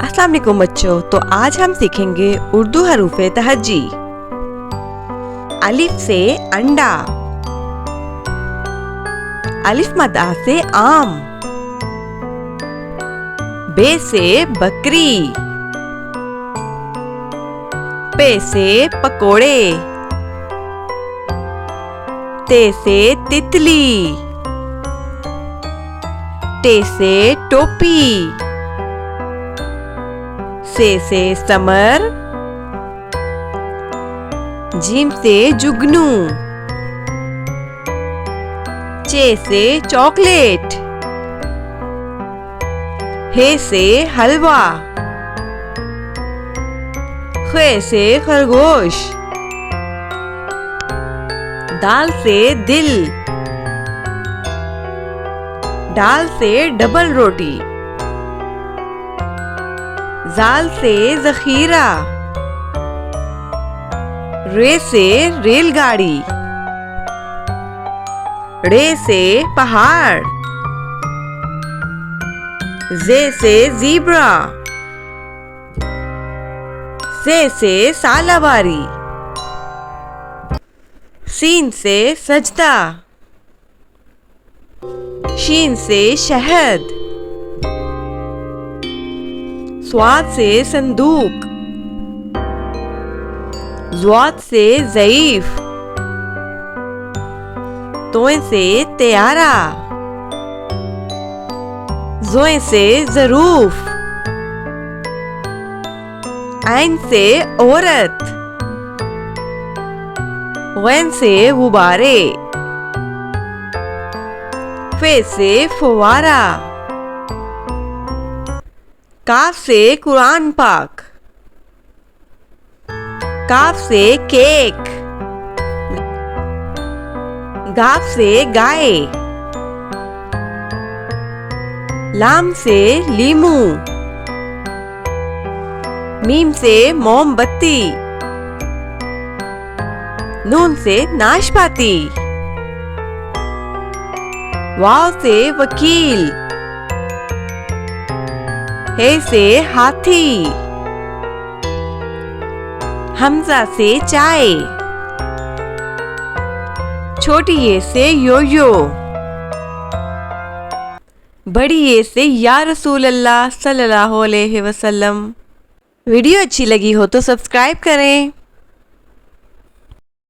अस्सलाम वालेकुम बच्चों। तो आज हम सीखेंगे उर्दू हरूफ तहज्जी। अलिफ से अंडा, अलिफ मदा से आम, बे से बकरी, पे से पकोड़े, ते से तितली, टे से टोपी, से समर, जीम से जुगनू, चे से चॉकलेट, हे से हलवा, खे से खरगोश, दाल से दिल, डाल से डबल रोटी, जाल से जखीरा, रे से रेलगाड़ी, रे से पहाड़, जे से ज़ीब्रा, से सालाबारी, सीन से सजदा, शीन से शहद, स्वाद से संदूक, ज़्वाद से ज़ईफ, तोए से त्यारा, ज़ोए से ज़रूफ, ऐन से औरत, गैन से गुब्बारे, फे से फुवारा, काफ से कुरान पाक, काफ से केक, गाफ से गाय, लाम से लीमू, मीम से मोमबत्ती, नून से नाशपाती, वाव से वकील, हे से हाथी, हमजा से चाय, छोटी ये से योयो, बड़ी ये से या रसूल अल्लाह सल्लल्लाहु अलैहि वसल्लम। वीडियो अच्छी लगी हो तो सब्सक्राइब करें।